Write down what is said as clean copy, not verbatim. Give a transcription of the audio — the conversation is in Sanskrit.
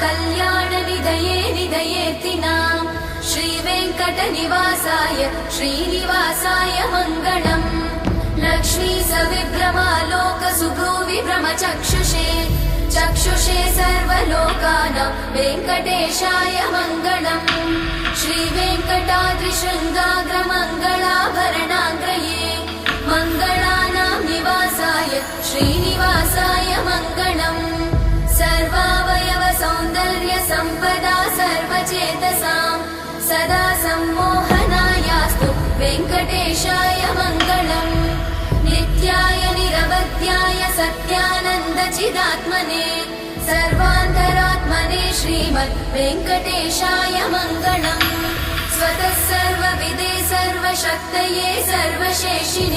कल्याणनिधये निधयेऽर्थिनां श्रीवेङ्कटनिवासाय श्रीनिवासाय मङ्गलम् लक्ष्मी सविभ्रमालोकसुभ्रूविभ्रमचक्षुषे चक्षुषे सर्वलोकानां वेङ्कटेशाय मङ्गलम् श्रीवेङ्कटाद्रिशृङ्गाग्रमङ्गलाभरणाग्रये मङ्गलानां निवासाय श्रीनिवासाय मङ्गलम् सर्वावयव सौन्दर्य सम्पदा सर्वचेतसां सदा सम्मोहनायास्तु वेङ्कटेशाय मङ्गलम् नित्याय निरवध्याय सत्यानन्दचिदात्मने सर्वान्तरात्मने श्रीमद् वेङ्कटेशाय मङ्गलम् स्वतः सर्वविदे सर्वशक्तये सर्वशेषिणे